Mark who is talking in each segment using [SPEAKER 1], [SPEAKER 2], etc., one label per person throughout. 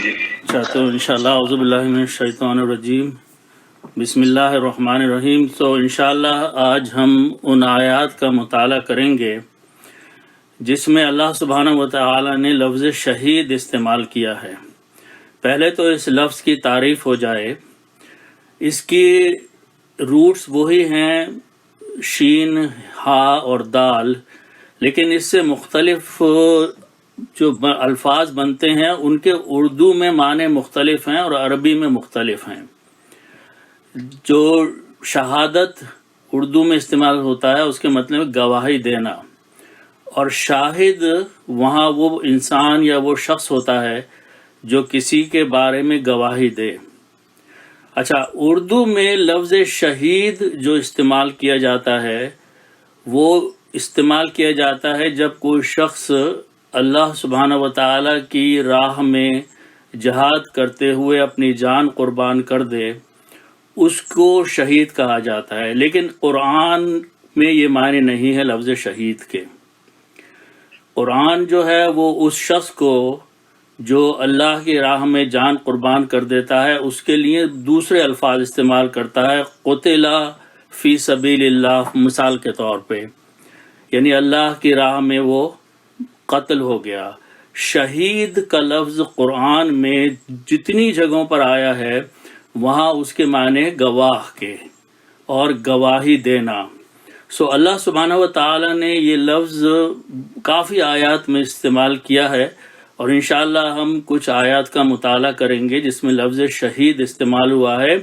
[SPEAKER 1] اچھا، تو انشاءاللہ اعوذ باللہ من الشیطان الرجیم، بسم اللہ الرحمن الرحیم۔ تو انشاءاللہ آج ہم ان آیات کا مطالعہ کریں گے جس میں اللہ سبحانہ و تعالی نے لفظ شہید استعمال کیا ہے۔ پہلے تو اس لفظ کی تعریف ہو جائے۔ اس کی روٹس وہی ہیں شین، ہا اور دال، لیکن اس سے مختلف جو الفاظ بنتے ہیں ان کے اردو میں معنی مختلف ہیں اور عربی میں مختلف ہیں۔ جو شہادت اردو میں استعمال ہوتا ہے اس کے مطلب ہے گواہی دینا، اور شاہد وہاں وہ انسان یا وہ شخص ہوتا ہے جو کسی کے بارے میں گواہی دے۔ اچھا، اردو میں لفظ شہید جو استعمال کیا جاتا ہے وہ استعمال کیا جاتا ہے جب کوئی شخص اللہ سبحانہ و تعالی کی راہ میں جہاد کرتے ہوئے اپنی جان قربان کر دے، اس کو شہید کہا جاتا ہے۔ لیکن قرآن میں یہ معنی نہیں ہے لفظ شہید کے۔ قرآن جو ہے وہ اس شخص کو جو اللہ کی راہ میں جان قربان کر دیتا ہے اس کے لیے دوسرے الفاظ استعمال کرتا ہے، قتل فی سبیل اللہ، مثال کے طور پہ، یعنی اللہ کی راہ میں وہ قتل ہو گیا۔ شہید کا لفظ قرآن میں جتنی جگہوں پر آیا ہے وہاں اس کے معنی گواہ کے اور گواہی دینا۔ سو اللہ سبحانہ و تعالی نے یہ لفظ کافی آیات میں استعمال کیا ہے، اور انشاءاللہ ہم کچھ آیات کا مطالعہ کریں گے جس میں لفظ شہید استعمال ہوا ہے۔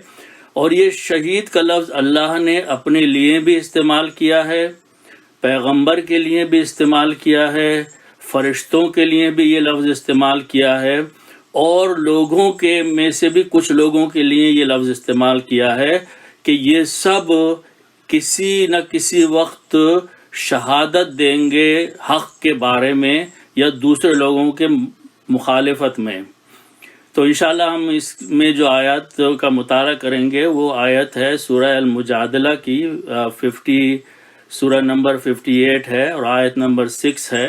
[SPEAKER 1] اور یہ شہید کا لفظ اللہ نے اپنے لیے بھی استعمال کیا ہے، پیغمبر کے لیے بھی استعمال کیا ہے، فرشتوں کے لیے بھی یہ لفظ استعمال کیا ہے، اور لوگوں کے میں سے بھی کچھ لوگوں کے لیے یہ لفظ استعمال کیا ہے کہ یہ سب کسی نہ کسی وقت شہادت دیں گے حق کے بارے میں یا دوسرے لوگوں کے مخالفت میں۔ تو انشاءاللہ ہم اس میں جو آیات کا مطالعہ کریں گے وہ آیت ہے سورہ المجادلہ کی، 50 سورہ نمبر 58 ہے اور آیت نمبر 6 ہے۔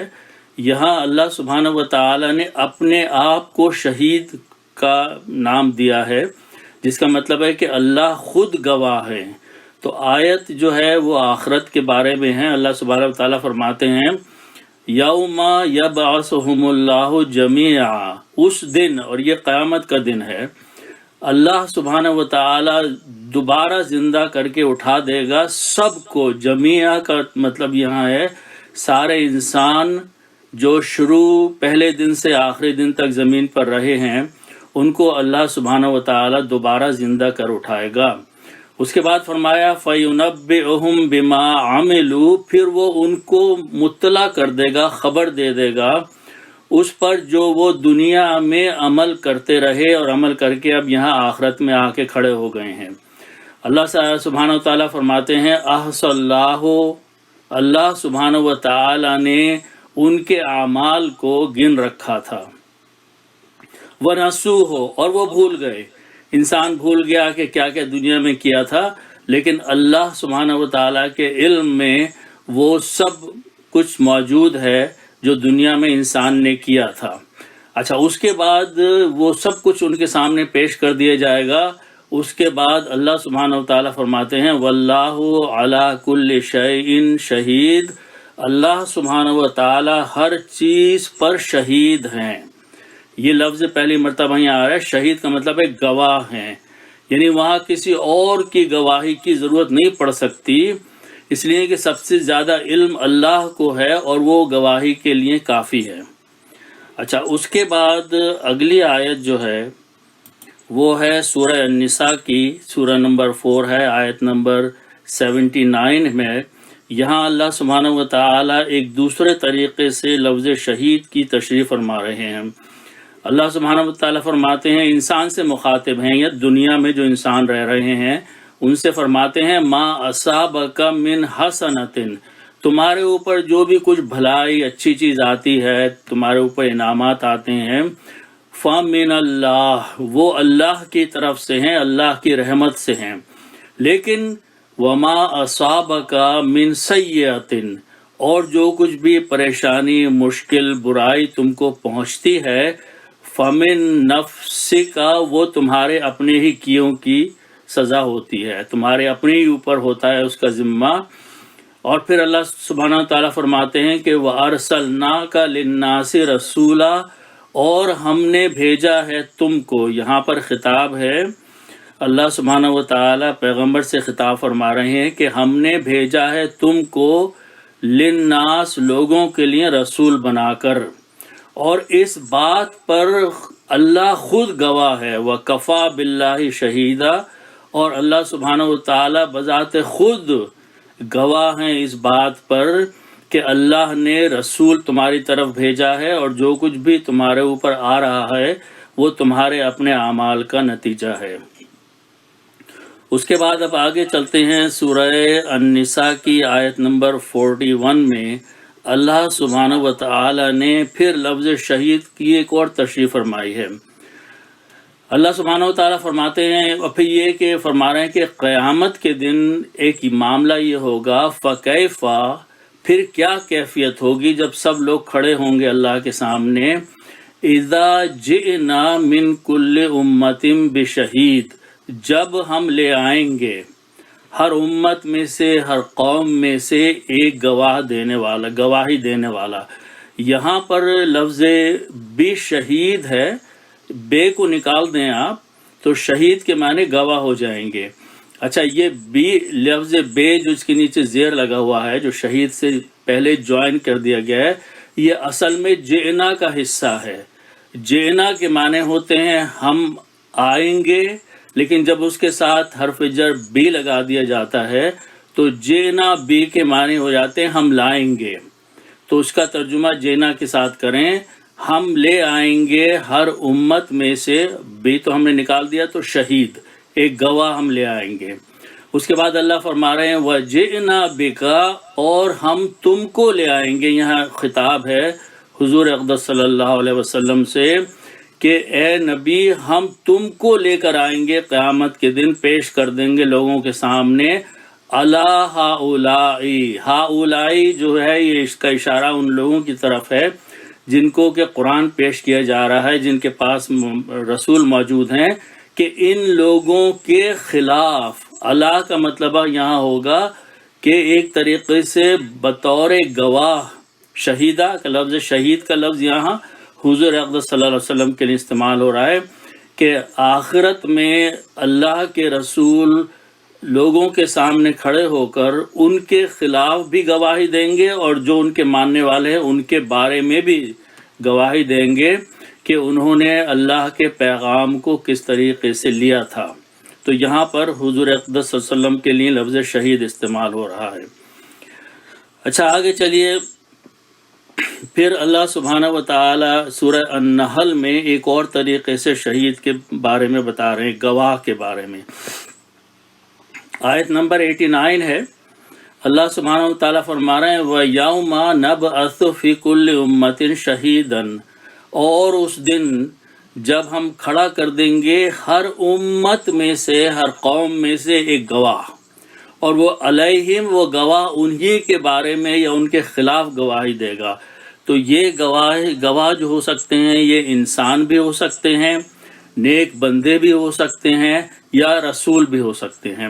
[SPEAKER 1] یہاں اللہ سبحانہ و تعالی نے اپنے آپ کو شہید کا نام دیا ہے، جس کا مطلب ہے کہ اللہ خود گواہ ہے۔ تو آیت جو ہے وہ آخرت کے بارے میں ہے۔ اللہ سبحانہ و تعالی فرماتے ہیں یوم یبعثہم اللہ جمیعا، اس دن، اور یہ قیامت کا دن ہے، اللہ سبحانہ و تعالی دوبارہ زندہ کر کے اٹھا دے گا سب کو۔ جمیعا کا مطلب یہاں ہے سارے انسان جو شروع پہلے دن سے آخری دن تک زمین پر رہے ہیں ان کو اللہ سبحانہ و تعالی دوبارہ زندہ کر اٹھائے گا۔ اس کے بعد فرمایا فَيُنَبِّئُهُم بِمَا عَمِلُوا، پھر وہ ان کو مطلع کر دے گا، خبر دے دے گا اس پر جو وہ دنیا میں عمل کرتے رہے اور عمل کر کے اب یہاں آخرت میں آ کے کھڑے ہو گئے ہیں۔ اللہ سبحانہ و تعالیٰ فرماتے ہیں احصى اللہ، اللہ سبحانہ و تعالی نے ان کے اعمال کو گن رکھا تھا۔ وَنَسُوهُ، اور وہ بھول گئے۔ انسان بھول گیا کہ کیا کیا دنیا میں کیا تھا، لیکن اللہ سبحانہ و تعالیٰ کے علم میں وہ سب کچھ موجود ہے جو دنیا میں انسان نے کیا تھا۔ اچھا، اس کے بعد وہ سب کچھ ان کے سامنے پیش کر دیا جائے گا۔ اس کے بعد اللہ سبحانہ و تعالیٰ فرماتے ہیں واللہ علی کل شیء شہید، اللہ سبحانہ و تعالیٰ ہر چیز پر شہید ہیں۔ یہ لفظ پہلی مرتبہ یہاں آ رہا ہے، شہید کا مطلب ہے گواہ ہیں، یعنی وہاں کسی اور کی گواہی کی ضرورت نہیں پڑ سکتی، اس لیے کہ سب سے زیادہ علم اللہ کو ہے اور وہ گواہی کے لیے کافی ہے۔ اچھا، اس کے بعد اگلی آیت جو ہے وہ ہے سورہ النساء کی، سورہ نمبر 4 ہے، آیت نمبر 79 میں۔ یہاں اللہ سبحانہ و تعالی ایک دوسرے طریقے سے لفظ شہید کی تشریح فرما رہے ہیں۔ اللہ سبحانہ و تعالیٰ فرماتے ہیں، انسان سے مخاطب ہیں یا دنیا میں جو انسان رہ رہے ہیں ان سے فرماتے ہیں ما اصابک من حسنۃ، تمہارے اوپر جو بھی کچھ بھلائی اچھی چیز آتی ہے، تمہارے اوپر انعامات آتے ہیں، فمن اللہ، وہ اللہ کی طرف سے ہیں، اللہ کی رحمت سے ہیں۔ لیکن وما اصابک من سیئۃ، اور جو کچھ بھی پریشانی، مشکل، برائی تم کو پہنچتی ہے، فمن نفسک، وہ تمہارے اپنے ہی کیوں کی سزا ہوتی ہے، تمہارے اپنے ہی اوپر ہوتا ہے اس کا ذمہ۔ اور پھر اللہ سبحانہ تعالیٰ فرماتے ہیں کہ وَأَرْسَلْنَاكَ لِلنَّاسِ رَسُولًا، اور ہم نے بھیجا ہے تم کو۔ یہاں پر خطاب ہے، اللہ سبحانہ و تعالیٰ پیغمبر سے خطاب فرما رہے ہیں کہ ہم نے بھیجا ہے تم کو للناس، لوگوں کے لیے رسول بنا کر، اور اس بات پر اللہ خود گواہ ہے، وَكَفَى بِاللَّهِ شَهِيدًا، اور اللہ سبحانہ و تعالیٰ بذات خود گواہ ہیں اس بات پر کہ اللہ نے رسول تمہاری طرف بھیجا ہے، اور جو کچھ بھی تمہارے اوپر آ رہا ہے وہ تمہارے اپنے اعمال کا نتیجہ ہے۔ اس کے بعد اب آگے چلتے ہیں، سورہ النساء کی آیت نمبر 41 میں اللہ سبحانہ و تعالی نے پھر لفظ شہید کی ایک اور تشریح فرمائی ہے۔ اللہ سبحانہ و تعالیٰ فرماتے ہیں، اور پھر یہ کہ فرما رہے ہیں کہ قیامت کے دن ایک معاملہ یہ ہوگا، فَكَيْفَ، پھر کیا کیفیت ہوگی جب سب لوگ کھڑے ہوں گے اللہ کے سامنے، اِذَا جِئْنَا مِن كُلِّ أُمَّةٍ بِشَهِيدٍ، جب ہم لے آئیں گے ہر امت میں سے، ہر قوم میں سے ایک گواہ دینے والا، گواہی دینے والا۔ یہاں پر لفظ بی شہید ہے، بے کو نکال دیں آپ تو شہید کے معنی گواہ ہو جائیں گے۔ اچھا، یہ بی لفظ بے جو اس کے نیچے زیر لگا ہوا ہے، جو شہید سے پہلے جوائن کر دیا گیا ہے، یہ اصل میں جئنا کا حصہ ہے۔ جئنا کے معنی ہوتے ہیں ہم آئیں گے، لیکن جب اس کے ساتھ حرف جر بی لگا دیا جاتا ہے تو جینا بی کے معنی ہو جاتے ہیں ہم لائیں گے۔ تو اس کا ترجمہ جینا کے ساتھ کریں، ہم لے آئیں گے ہر امت میں سے، بی تو ہم نے نکال دیا تو شہید، ایک گواہ ہم لے آئیں گے۔ اس کے بعد اللہ فرما رہے ہیں وَجِئْنَا بِكَ، اور ہم تم کو لے آئیں گے۔ یہاں خطاب ہے حضور اقدس صلی اللہ علیہ وسلم سے کہ اے نبی، ہم تم کو لے کر آئیں گے قیامت کے دن، پیش کر دیں گے لوگوں کے سامنے، عَلَىٰ هَٰؤُلَاءِ، ہَٰؤُلَاءِ جو ہے یہ اس کا اشارہ ان لوگوں کی طرف ہے جن کو کہ قرآن پیش کیا جا رہا ہے، جن کے پاس رسول موجود ہیں، کہ ان لوگوں کے خلاف، عَلَىٰ کا مطلب یہاں ہوگا کہ ایک طریقے سے بطور گواہ، شہیدہ کا لفظ، شہید کا لفظ یہاں حضور اقدس صلی اللہ علیہ وسلم کے لیے استعمال ہو رہا ہے کہ آخرت میں اللہ کے رسول لوگوں کے سامنے کھڑے ہو کر ان کے خلاف بھی گواہی دیں گے، اور جو ان کے ماننے والے ہیں ان کے بارے میں بھی گواہی دیں گے کہ انہوں نے اللہ کے پیغام کو کس طریقے سے لیا تھا۔ تو یہاں پر حضور اقدس صلی اللہ علیہ وسلم کے لیے لفظ شہید استعمال ہو رہا ہے۔ اچھا، آگے چلیے، پھر اللہ سبحانہ و تعالی سورہ النحل میں ایک اور طریقے سے شہید کے بارے میں بتا رہے ہیں، گواہ کے بارے میں۔ آیت نمبر 89 ہے، اللہ سبحانہ و تعالیٰ فرما رہے ہیں وَيَوْمَ نَبْعَثُ فِي كُلِّ أُمَّةٍ شَهِيدًا، اور اس دن جب ہم کھڑا کر دیں گے ہر امت میں سے، ہر قوم میں سے ایک گواہ، اور وہ علیہم، وہ گواہ انہی کے بارے میں یا ان کے خلاف گواہی دے گا۔ تو یہ گواہ جو ہو سکتے ہیں، یہ انسان بھی ہو سکتے ہیں، نیک بندے بھی ہو سکتے ہیں، یا رسول بھی ہو سکتے ہیں۔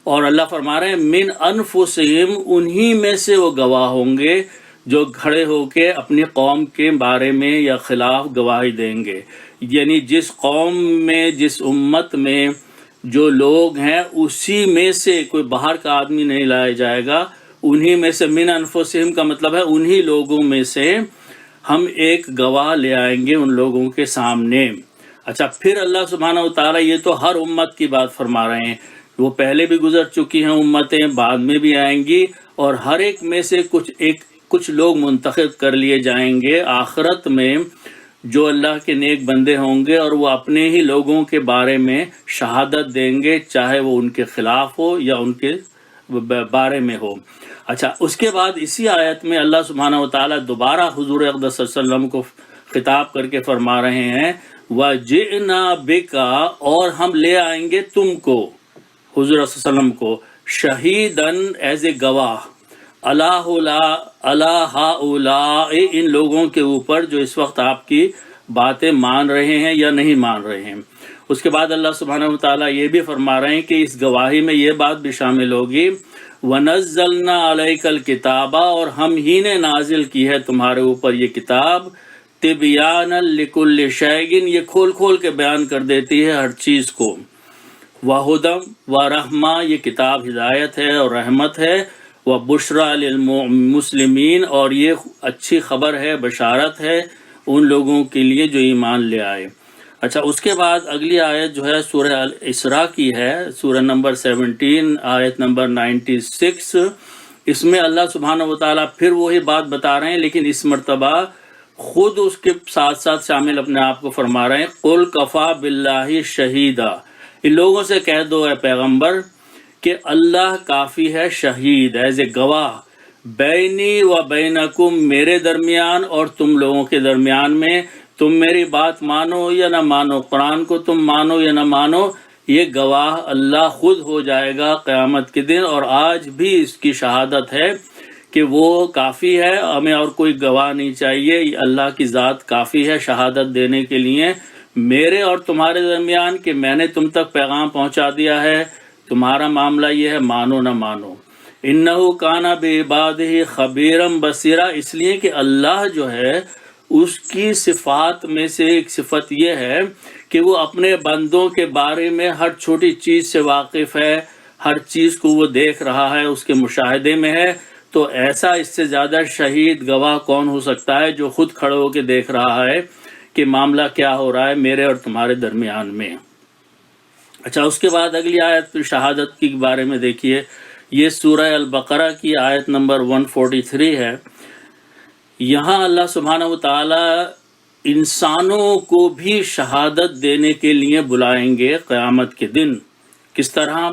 [SPEAKER 1] اور اللہ فرما رہے ہیں من انفسہم، انہی میں سے وہ گواہ ہوں گے جو کھڑے ہو کے اپنی قوم کے بارے میں یا خلاف گواہی دیں گے۔ یعنی جس قوم میں، جس امت میں جو لوگ ہیں، اسی میں سے کوئی باہر کا آدمی نہیں لایا جائے گا، انہی میں سے، من انفسہم کا مطلب ہے انہی لوگوں میں سے ہم ایک گواہ لے آئیں گے ان لوگوں کے سامنے۔ اچھا، پھر اللہ سبحانہ و تعالیٰ یہ تو ہر امت کی بات فرما رہے ہیں، وہ پہلے بھی گزر چکی ہیں امتیں، بعد میں بھی آئیں گی، اور ہر ایک میں سے کچھ لوگ منتخب کر لیے جائیں گے آخرت میں جو اللہ کے نیک بندے ہوں گے، اور وہ اپنے ہی لوگوں کے بارے میں شہادت دیں گے، چاہے وہ ان کے خلاف ہو یا ان کے بارے میں ہو۔ اچھا، اس کے بعد اسی آیت میں اللہ سبحانہ و تعالیٰ دوبارہ حضور اقدس صلی اللہ علیہ وسلم کو خطاب کر کے فرما رہے ہیں وَجِئْنَا بِكَ، اور ہم لے آئیں گے تم کو، حضور صلی اللہ علیہ وسلم کو، شہیداً، ایز اے گواہ، عَلَىٰ هَٰؤُلَاءِ، ان لوگوں کے اوپر جو اس وقت آپ کی باتیں مان رہے ہیں یا نہیں مان رہے ہیں۔ اس کے بعد اللہ سبحانہ و تعالیٰ یہ بھی فرما رہے ہیں کہ اس گواہی میں یہ بات بھی شامل ہوگی وَنَزَّلْنَا عَلَيْكَ الْكِتَابَ، اور ہم ہی نے نازل کی ہے تمہارے اوپر یہ کتاب تِبْيَانًا لِكُلِّ شَيْءٍ، یہ کھول کھول کے بیان کر دیتی ہے ہر چیز کو، وَهُدًى وَرَحْمَةً، یہ کتاب ہدایت ہے اور رحمت ہے، وَبُشْرَى لِلْمُسْلِمِينَ، اور یہ اچھی خبر ہے، بشارت ہے ان لوگوں کے لیے جو ایمان لے آئے۔ اچھا، اس کے بعد اگلی آیت جو ہے سورہ الاسراء کی ہے، سورہ نمبر 17 آیت نمبر 96۔ اس میں اللہ سبحانہ و تعالیٰ پھر وہی بات بتا رہے ہیں، لیکن اس مرتبہ خود اس کے ساتھ ساتھ شامل اپنے آپ کو فرما رہے ہیں قُلْ كَفَى بِاللَّهِ شَهِيدًا، ان لوگوں سے کہہ دو اے پیغمبر کہ اللہ کافی ہے شہید، ایز اے گواہ، بینی و بینکم، میرے درمیان اور تم لوگوں کے درمیان میں، تم میری بات مانو یا نہ مانو، قرآن کو تم مانو یا نہ مانو، یہ گواہ اللہ خود ہو جائے گا قیامت کے دن، اور آج بھی اس کی شہادت ہے کہ وہ کافی ہے، ہمیں اور کوئی گواہ نہیں چاہیے، اللہ کی ذات کافی ہے شہادت دینے کے لیے میرے اور تمہارے درمیان کہ میں نے تم تک پیغام پہنچا دیا ہے، تمہارا معاملہ یہ ہے مانو نہ مانو۔ انہو کانا بعبادہ خبیرم بصیرا، اس لیے کہ اللہ جو ہے اس کی صفات میں سے ایک صفت یہ ہے کہ وہ اپنے بندوں کے بارے میں ہر چھوٹی چیز سے واقف ہے، ہر چیز کو وہ دیکھ رہا ہے، اس کے مشاہدے میں ہے۔ تو ایسا اس سے زیادہ شہید گواہ کون ہو سکتا ہے جو خود کھڑے ہو کے دیکھ رہا ہے کہ معاملہ کیا ہو رہا ہے میرے اور تمہارے درمیان میں۔ اچھا، اس کے بعد اگلی آیت شہادت کے بارے میں دیکھیے، یہ سورہ البقرہ کی آیت نمبر 143 ہے۔ یہاں اللہ سبحانہ و تعالیٰ انسانوں کو بھی شہادت دینے کے لیے بلائیں گے قیامت کے دن۔ کس طرح؟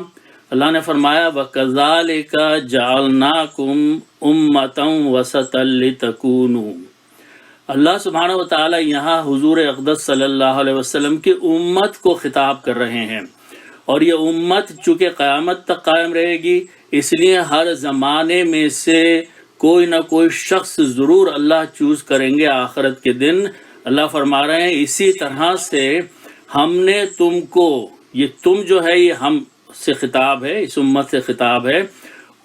[SPEAKER 1] اللہ نے فرمایا وَكَذَلِكَ جَعَلْنَاكُمْ أُمَّةً وَسَطًا لِتَكُونُوا، اللہ سبحانہ و تعالیٰ یہاں حضور اقدس صلی اللہ علیہ وسلم کی امت کو خطاب کر رہے ہیں، اور یہ امت چونکہ قیامت تک قائم رہے گی، اس لیے ہر زمانے میں سے کوئی نہ کوئی شخص ضرور اللہ چوز کریں گے آخرت کے دن۔ اللہ فرما رہے ہیں اسی طرح سے ہم نے تم کو، یہ تم جو ہے یہ ہم سے خطاب ہے، اس امت سے خطاب ہے،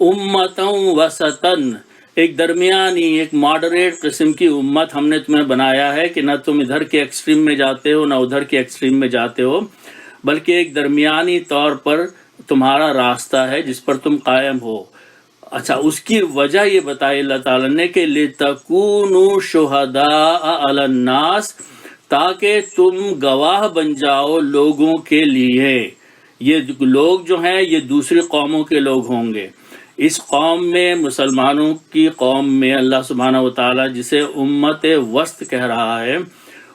[SPEAKER 1] امتاً وسطاً، ایک درمیانی، ایک ماڈریٹ قسم کی امت ہم نے تمہیں بنایا ہے کہ نہ تم ادھر کے ایکسٹریم میں جاتے ہو نہ ادھر کے ایکسٹریم میں جاتے ہو، بلکہ ایک درمیانی طور پر تمہارا راستہ ہے جس پر تم قائم ہو۔ اچھا، اس کی وجہ یہ بتائی اللہ تعالیٰ نے کہ لِتَكُونُوا شُهَدَاءَ عَلَى النَّاسِ، تاکہ تم گواہ بن جاؤ لوگوں کے لیے۔ یہ لوگ جو ہیں یہ دوسری قوموں کے لوگ ہوں گے۔ اس قوم میں، مسلمانوں کی قوم میں، اللہ سبحانہ و تعالیٰ جسے امت وسط کہہ رہا ہے،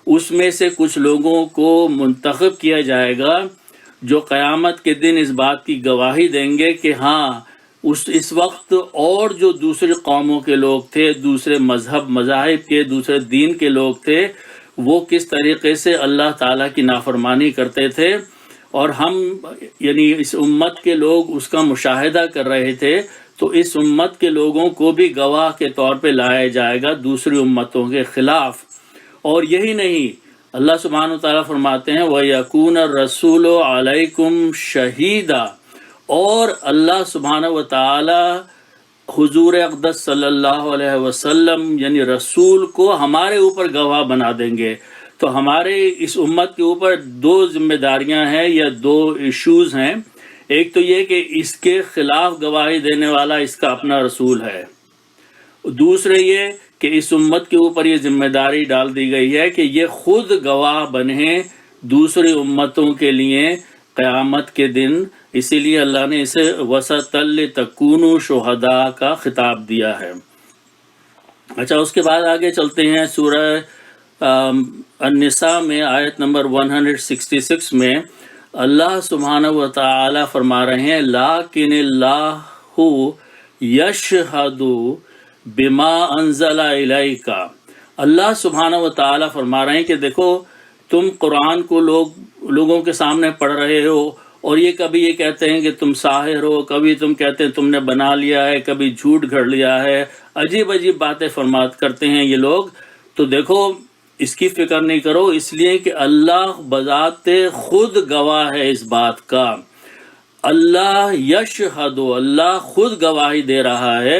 [SPEAKER 1] اس میں سے کچھ لوگوں کو منتخب کیا جائے گا جو قیامت کے دن اس بات کی گواہی دیں گے کہ ہاں اس وقت اور جو دوسری قوموں کے لوگ تھے، دوسرے مذاہب کے، دوسرے دین کے لوگ تھے، وہ کس طریقے سے اللہ تعالیٰ کی نافرمانی کرتے تھے، اور ہم یعنی اس امت کے لوگ اس کا مشاہدہ کر رہے تھے، تو اس امت کے لوگوں کو بھی گواہ کے طور پہ لایا جائے گا دوسری امتوں کے خلاف۔ اور یہی نہیں، اللہ سبحانہ و تعالیٰ فرماتے ہیں وَيَكُونَ الرَّسُولُ عَلَيْكُمْ شَهِيدًا، اور اللہ سبحانہ و تعالیٰ حضور اقدس صلی اللہ علیہ وسلم یعنی رسول کو ہمارے اوپر گواہ بنا دیں گے۔ تو ہمارے اس امت کے اوپر دو ذمہ داریاں ہیں یا دو ایشوز ہیں۔ ایک تو یہ کہ اس کے خلاف گواہی دینے والا اس کا اپنا رسول ہے، دوسرے یہ کہ اس امت کے اوپر یہ ذمہ داری ڈال دی گئی ہے کہ یہ خود گواہ بنیں دوسری امتوں کے لیے قیامت کے دن۔ اسی لیے اللہ نے اسے وسطاً لتکونوا شہداء کا خطاب دیا ہے۔ اچھا، اس کے بعد آگے چلتے ہیں، سورہ النساء میں آیت نمبر 166 میں اللہ سبحانہ و تعالی فرما رہے ہیں لیکن اللہ یشہد بما انزل الیک، اللہ سبحانہ و تعالی فرما رہے ہیں کہ دیکھو تم قرآن کو لوگوں کے سامنے پڑھ رہے ہو، اور یہ کبھی یہ کہتے ہیں کہ تم ساحر ہو، کبھی تم کہتے ہیں تم نے بنا لیا ہے، کبھی جھوٹ گھڑ لیا ہے، عجیب عجیب باتیں فرمات کرتے ہیں یہ لوگ۔ تو دیکھو اس کی فکر نہیں کرو، اس لیے کہ اللہ بذات خود گواہ ہے اس بات کا۔ اللہ یشہد، اللہ خود گواہی دے رہا ہے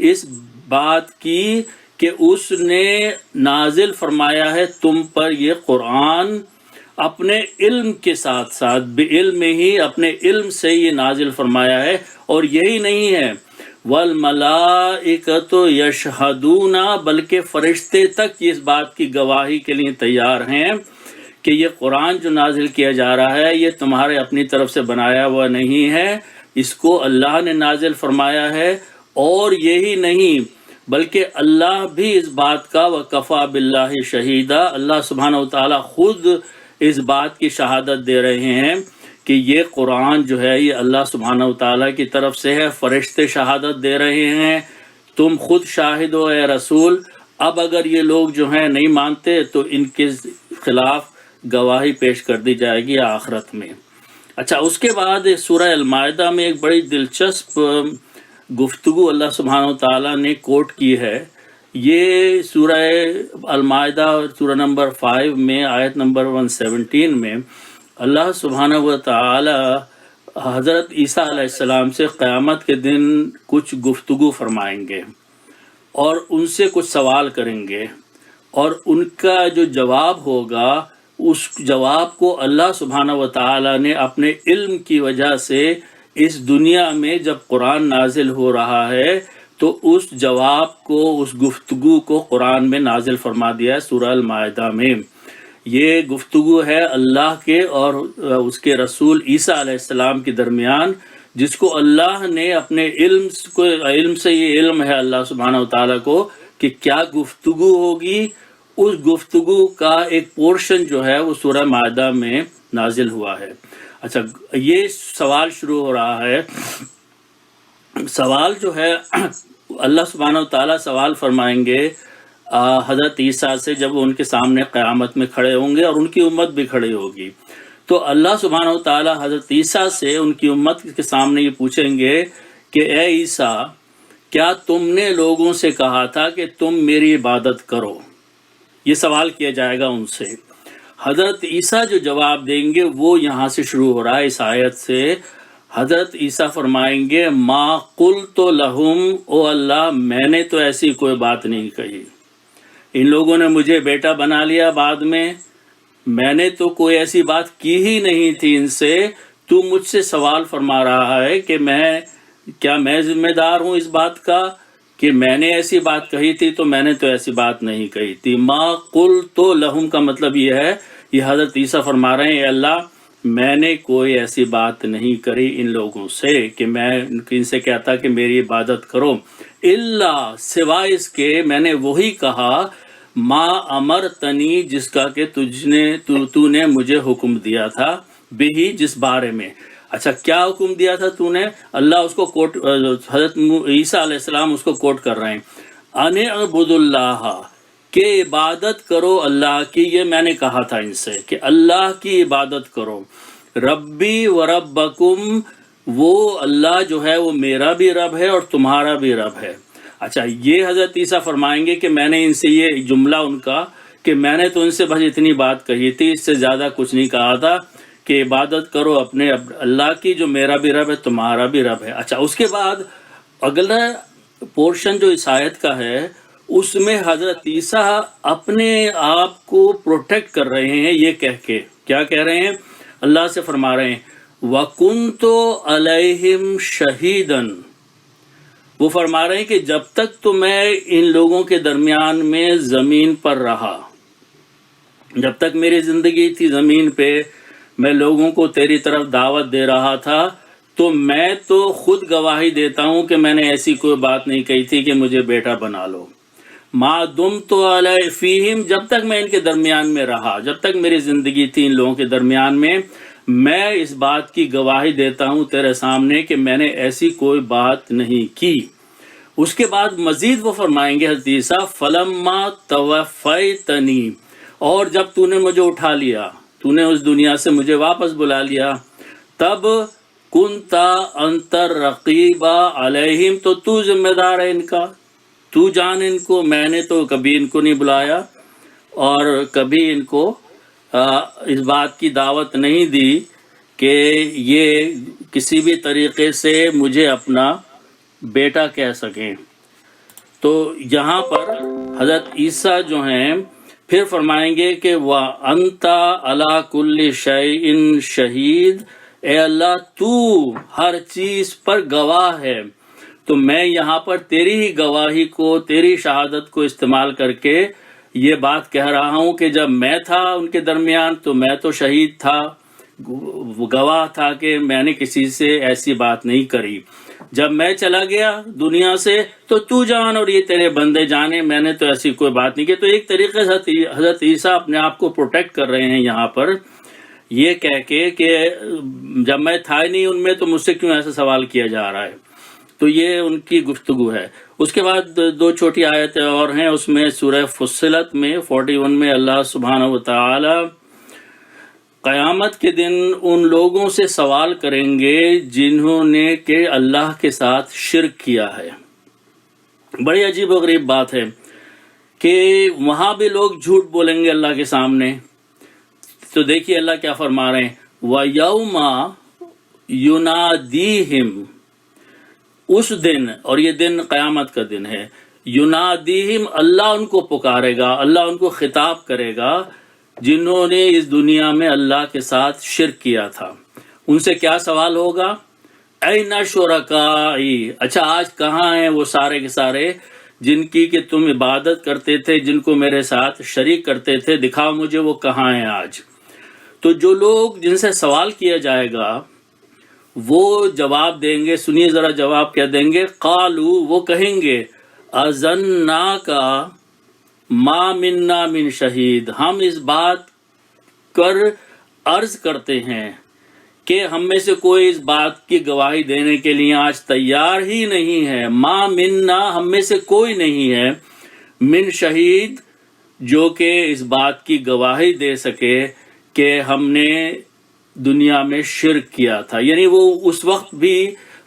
[SPEAKER 1] اس بات کی کہ اس نے نازل فرمایا ہے تم پر یہ قرآن اپنے علم کے ساتھ ساتھ، بعلم ہی، اپنے علم سے یہ نازل فرمایا ہے۔ اور یہی نہیں ہے، والملائکۃ یشہدون، بلکہ فرشتے تک اس بات کی گواہی کے لیے تیار ہیں کہ یہ قرآن جو نازل کیا جا رہا ہے یہ تمہارے اپنی طرف سے بنایا ہوا نہیں ہے، اس کو اللہ نے نازل فرمایا ہے۔ اور یہی نہیں بلکہ اللہ بھی اس بات کا وکفا باللہ شہیدا، اللہ سبحانہ وتعالیٰ خود اس بات کی شہادت دے رہے ہیں کہ یہ قرآن جو ہے یہ اللہ سبحانہ وتعالیٰ کی طرف سے ہے، فرشتے شہادت دے رہے ہیں، تم خود شاہد ہو اے رسول۔ اب اگر یہ لوگ جو ہیں نہیں مانتے تو ان کے خلاف گواہی پیش کر دی جائے گی آخرت میں۔ اچھا، اس کے بعد سورہ المائدہ میں ایک بڑی دلچسپ گفتگو اللہ سبحانہ وتعالیٰ نے کوٹ کی ہے۔ یہ سورہ المائدہ سورہ نمبر 5 میں آیت نمبر 117 میں اللہ سبحانہ وتعالی حضرت عیسیٰ علیہ السلام سے قیامت کے دن کچھ گفتگو فرمائیں گے اور ان سے کچھ سوال کریں گے، اور ان کا جو جواب ہوگا اس جواب کو اللہ سبحانہ وتعالی نے اپنے علم کی وجہ سے اس دنیا میں جب قرآن نازل ہو رہا ہے تو اس جواب کو، اس گفتگو کو قرآن میں نازل فرما دیا ہے سورہ المائدہ میں۔ یہ گفتگو ہے اللہ کے اور اس کے رسول عیسیٰ علیہ السلام کے درمیان، جس کو اللہ نے اپنے علم سے، یہ علم ہے اللہ سبحانہ وتعالیٰ کو کہ کیا گفتگو ہوگی۔ اس گفتگو کا ایک پورشن جو ہے وہ سورہ مائدہ میں نازل ہوا ہے۔ اچھا، یہ سوال شروع ہو رہا ہے۔ سوال جو ہے اللہ سبحانہ وتعالیٰ سوال فرمائیں گے حضرت عیسیٰ سے جب وہ ان کے سامنے قیامت میں کھڑے ہوں گے اور ان کی امت بھی کھڑی ہوگی، تو اللہ سبحانہ وتعالیٰ حضرت عیسیٰ سے ان کی امت کے سامنے یہ پوچھیں گے کہ اے عیسیٰ، کیا تم نے لوگوں سے کہا تھا کہ تم میری عبادت کرو؟ یہ سوال کیا جائے گا ان سے۔ حضرت عیسیٰ جو جواب دیں گے وہ یہاں سے شروع ہو رہا ہے اس آیت سے۔ حضرت عیسیٰ فرمائیں گے ما قلت لہم، او اللہ میں نے تو ایسی کوئی بات نہیں کہی، ان لوگوں نے مجھے بیٹا بنا لیا بعد میں نے تو کوئی ایسی بات کی ہی نہیں تھی ان سے۔ تو مجھ سے سوال فرما رہا ہے کہ کیا میں ذمہ دار ہوں اس بات کا کہ میں نے ایسی بات کہی تھی؟ تو میں نے تو ایسی بات نہیں کہی تھی۔ ما قلت لہم کا مطلب یہ ہے، یہ حضرت عیسیٰ فرما رہے ہیں اے اللہ میں نے کوئی ایسی بات نہیں کری ان لوگوں سے کہ میں ان سے کہتا کہ میری عبادت کرو، الا سوائے اس کے میں نے وہی کہا ما امرتنی، جس کا کہ تو نے مجھے حکم دیا تھا، بھی جس بارے میں۔ اچھا، کیا حکم دیا تھا تو نے؟ اللہ اس کو کوٹ، حضرت عیسیٰ علیہ السلام اس کو کوٹ کر رہے ہیں، ان اعبدوا اللہ، کہ عبادت کرو اللہ کی۔ یہ میں نے کہا تھا ان سے کہ اللہ کی عبادت کرو۔ ربی و ربکم، وہ اللہ جو ہے وہ میرا بھی رب ہے اور تمہارا بھی رب ہے۔ اچھا، یہ حضرت عیسیٰ فرمائیں گے کہ میں نے ان سے یہ جملہ ان کا کہ میں نے تو ان سے بس اتنی بات کہی تھی، اس سے زیادہ کچھ نہیں کہا تھا کہ عبادت کرو اپنے اللہ کی جو میرا بھی رب ہے تمہارا بھی رب ہے۔ اچھا، اس کے بعد اگلا پورشن جو اس آیت کا ہے اس میں حضرت عیسیٰ اپنے آپ کو پروٹیکٹ کر رہے ہیں، یہ کہہ کے کیا کہہ رہے ہیں؟ اللہ سے فرما رہے ہیں وَكُنْتُ عَلَيْهِمْ شَهِيدًا، وہ فرما رہے ہیں کہ جب تک تو میں ان لوگوں کے درمیان میں زمین پر رہا، جب تک میری زندگی تھی زمین پہ، میں لوگوں کو تیری طرف دعوت دے رہا تھا، تو میں تو خود گواہی دیتا ہوں کہ میں نے ایسی کوئی بات نہیں کہی تھی کہ مجھے بیٹا بنا لو۔ ما دمت علی فیہم، جب تک میں ان کے درمیان میں رہا، جب تک میری زندگی تھی ان لوگوں کے درمیان میں اس بات کی گواہی دیتا ہوں تیرے سامنے کہ میں نے ایسی کوئی بات نہیں کی۔ اس کے بعد مزید وہ فرمائیں گے حضرت عیسیٰ فلما توفیتنی، اور جب تو نے مجھے اٹھا لیا، تو نے اس دنیا سے مجھے واپس بلا لیا، تب کنتا انت رقیبا علیہم، تو ذمہ دار ہے ان کا، تو جان ان کو، میں نے تو کبھی ان کو نہیں بلایا۔ اور کبھی ان کو اس بات کی دعوت نہیں دی کہ یہ کسی بھی طریقے سے مجھے اپنا بیٹا کہہ سکیں۔ تو یہاں پر حضرت عیسیٰ جو ہیں پھر فرمائیں گے کہ وَأَنْتَ عَلَىٰ كُلِّ شَيْءٍ شہید، اے اللہ تو ہر چیز پر گواہ ہے۔ تو میں یہاں پر تیری ہی گواہی کو، تیری شہادت کو استعمال کر کے یہ بات کہہ رہا ہوں کہ جب میں تھا ان کے درمیان تو میں تو شہید تھا، گواہ تھا کہ میں نے کسی سے ایسی بات نہیں کری۔ جب میں چلا گیا دنیا سے تو جان اور یہ تیرے بندے جانے، میں نے تو ایسی کوئی بات نہیں کی۔ تو ایک طریقے سے حضرت عیسیٰ اپنے آپ کو پروٹیکٹ کر رہے ہیں یہاں پر، یہ کہہ کے کہ جب میں تھا ہی نہیں ان میں تو مجھ سے کیوں ایسا سوال کیا جا رہا ہے۔ تو یہ ان کی گفتگو ہے۔ اس کے بعد دو چھوٹی آیتیں اور ہیں، اس میں سورہ فصلت میں 41 میں اللہ سبحانہ وتعالی قیامت کے دن ان لوگوں سے سوال کریں گے جنہوں نے کہ اللہ کے ساتھ شرک کیا ہے۔ بڑی عجیب و غریب بات ہے کہ وہاں بھی لوگ جھوٹ بولیں گے اللہ کے سامنے۔ تو دیکھیے اللہ کیا فرما رہے ہیں، وَيَوْمَ يُنَادِيهِمْ، اس دن، اور یہ دن قیامت کا دن ہے، ینادیہم، اللہ ان کو پکارے گا، اللہ ان کو خطاب کرے گا جنہوں نے اس دنیا میں اللہ کے ساتھ شرک کیا تھا۔ ان سے کیا سوال ہوگا، این شرکائی، اچھا آج کہاں ہیں وہ سارے کے سارے جن کی کہ تم عبادت کرتے تھے، جن کو میرے ساتھ شریک کرتے تھے، دکھاؤ مجھے وہ کہاں ہیں آج۔ تو جو لوگ جن سے سوال کیا جائے گا وہ جواب دیں گے، سنیے ذرا جواب کیا دیں گے، قالو، وہ کہیں گے، اذناکا ما منا من شہید، ہم اس بات کر عرض کرتے ہیں کہ ہم میں سے کوئی اس بات کی گواہی دینے کے لیے آج تیار ہی نہیں ہے، ما منا، ہم میں سے کوئی نہیں ہے، من شہید، جو کہ اس بات کی گواہی دے سکے کہ ہم نے دنیا میں شرک کیا تھا۔ یعنی وہ اس وقت بھی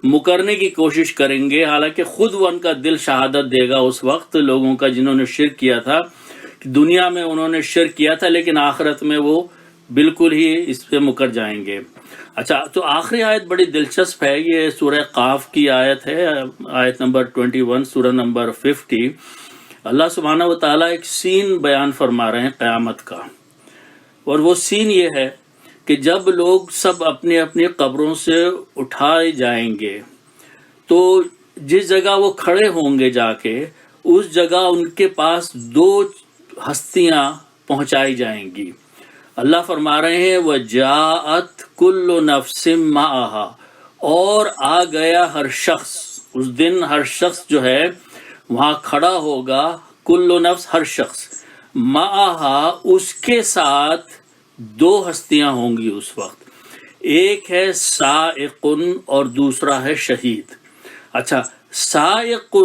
[SPEAKER 1] مکرنے کی کوشش کریں گے، حالانکہ خود وہ ان کا دل شہادت دے گا اس وقت لوگوں کا جنہوں نے شرک کیا تھا کہ دنیا میں انہوں نے شرک کیا تھا، لیکن آخرت میں وہ بالکل ہی اس پہ مکر جائیں گے۔ اچھا، تو آخری آیت بڑی دلچسپ ہے، یہ سورہ قاف کی آیت ہے، آیت نمبر 21، سورہ نمبر 50۔ اللہ سبحانہ و تعالیٰ ایک سین بیان فرما رہے ہیں قیامت کا، اور وہ سین یہ ہے کہ جب لوگ سب اپنی اپنی قبروں سے اٹھائے جائیں گے تو جس جگہ وہ کھڑے ہوں گے جا کے، اس جگہ ان کے پاس دو ہستیاں پہنچائی جائیں گی۔ اللہ فرما رہے ہیں وَجَاءَتْ كُلُّ نَفْسٍ مَعَهَا، اور آ گیا ہر شخص، اس دن ہر شخص جو ہے وہاں کھڑا ہوگا، کل نفس، ہر شخص، معها، اس کے ساتھ دو ہستیاں ہوں گی اس وقت، ایک ہے سائق اور دوسرا ہے شہید۔ اچھا، سائق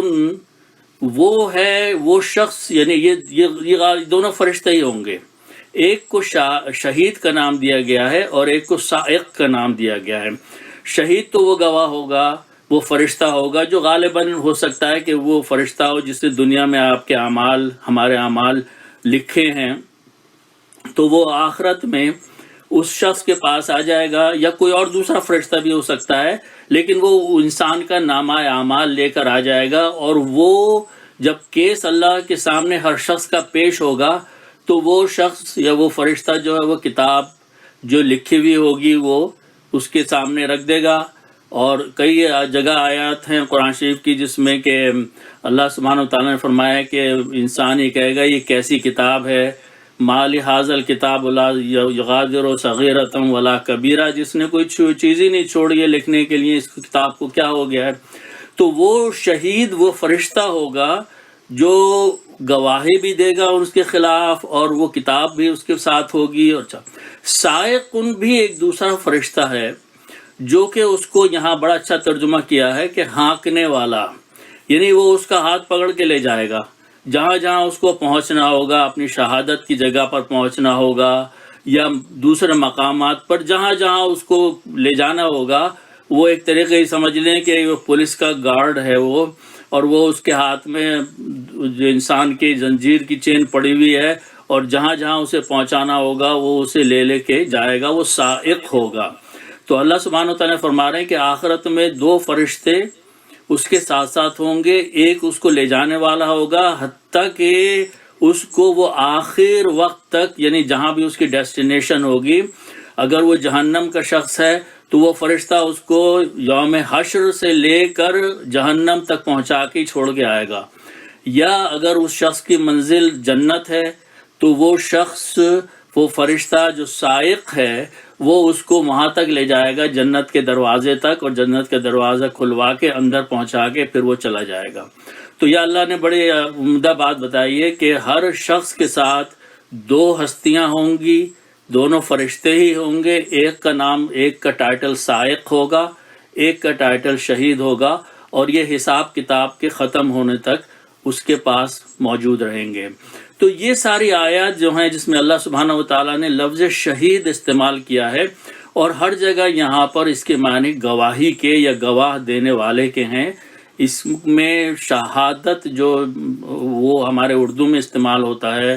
[SPEAKER 1] وہ ہے وہ شخص، یعنی یہ دونوں فرشتے ہی ہوں گے، ایک کو شہید کا نام دیا گیا ہے اور ایک کو سائق کا نام دیا گیا ہے۔ شہید تو وہ گواہ ہوگا، وہ فرشتہ ہوگا جو غالباً ہو سکتا ہے کہ وہ فرشتہ ہو جس نے دنیا میں آپ کے اعمال، ہمارے اعمال لکھے ہیں، تو وہ آخرت میں اس شخص کے پاس آ جائے گا، یا کوئی اور دوسرا فرشتہ بھی ہو سکتا ہے، لیکن وہ انسان کا نامہ اعمال لے کر آ جائے گا، اور وہ جب کیس اللہ کے سامنے ہر شخص کا پیش ہوگا تو وہ شخص یا وہ فرشتہ جو ہے وہ کتاب جو لکھی ہوئی ہوگی وہ اس کے سامنے رکھ دے گا۔ اور کئی جگہ آیات ہیں قرآن شریف کی جس میں کہ اللہ سبحانہ وتعالیٰ نے فرمایا کہ انسان یہ کہے گا یہ کیسی کتاب ہے، ما لہذا الکتاب لا یغادر صغیرۃ ولا کبیرہ، جس نے کوئی چیز ہی نہیں چھوڑی ہے لکھنے کے لیے، اس کتاب کو کیا ہو گیا ہے۔ تو وہ شہید وہ فرشتہ ہوگا جو گواہی بھی دے گا اس کے خلاف، اور وہ کتاب بھی اس کے ساتھ ہوگی۔ اور سائق بھی ایک دوسرا فرشتہ ہے جو کہ اس کو یہاں بڑا اچھا ترجمہ کیا ہے کہ ہانکنے والا، یعنی وہ اس کا ہاتھ پکڑ کے لے جائے گا جہاں جہاں اس کو پہنچنا ہوگا، اپنی شہادت کی جگہ پر پہنچنا ہوگا یا دوسرے مقامات پر جہاں جہاں اس کو لے جانا ہوگا، وہ ایک طریقے سے سمجھ لیں کہ وہ پولیس کا گارڈ ہے وہ، اور وہ اس کے ہاتھ میں جو انسان کی زنجیر کی چین پڑی ہوئی ہے، اور جہاں جہاں اسے پہنچانا ہوگا وہ اسے لے لے کے جائے گا، وہ سائق ہوگا۔ تو اللہ سبحانہ وتعالیٰ نے فرما رہے ہیں کہ آخرت میں 2 فرشتے اس کے ساتھ ساتھ ہوں گے، ایک اس کو لے جانے والا ہوگا حتیٰ کہ اس کو وہ آخر وقت تک، یعنی جہاں بھی اس کی ڈیسٹینیشن ہوگی، اگر وہ جہنم کا شخص ہے تو وہ فرشتہ اس کو یوم حشر سے لے کر جہنم تک پہنچا کے چھوڑ کے آئے گا، یا اگر اس شخص کی منزل جنت ہے تو وہ شخص، وہ فرشتہ جو سائق ہے وہ اس کو وہاں تک لے جائے گا، جنت کے دروازے تک، اور جنت کے دروازہ کھلوا کے اندر پہنچا کے پھر وہ چلا جائے گا۔ تو یہ اللہ نے بڑے عمدہ بات بتائی ہے کہ ہر شخص کے ساتھ 2 ہستیاں ہوں گی، دونوں فرشتے ہی ہوں گے، ایک کا نام، ایک کا ٹائٹل سائق ہوگا، ایک کا ٹائٹل شہید ہوگا، اور یہ حساب کتاب کے ختم ہونے تک اس کے پاس موجود رہیں گے۔ تو یہ ساری آیات جو ہیں جس میں اللہ سبحانہ وتعالیٰ نے لفظ شہید استعمال کیا ہے، اور ہر جگہ یہاں پر اس کے معنی گواہی کے یا گواہ دینے والے کے ہیں۔ اس میں شہادت جو وہ ہمارے اردو میں استعمال ہوتا ہے،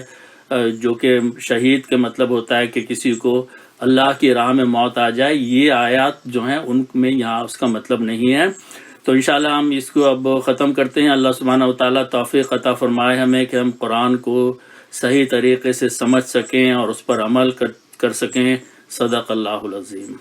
[SPEAKER 1] جو کہ شہید کے مطلب ہوتا ہے کہ کسی کو اللہ کی راہ میں موت آ جائے، یہ آیات جو ہیں ان میں یہاں اس کا مطلب نہیں ہے۔ تو انشاءاللہ ہم اس کو اب ختم کرتے ہیں۔ اللہ سبحانہ وتعالیٰ توفیق عطا فرمائے ہمیں کہ ہم قرآن کو صحیح طریقے سے سمجھ سکیں اور اس پر عمل کر سکیں۔ صدق اللہ العظیم۔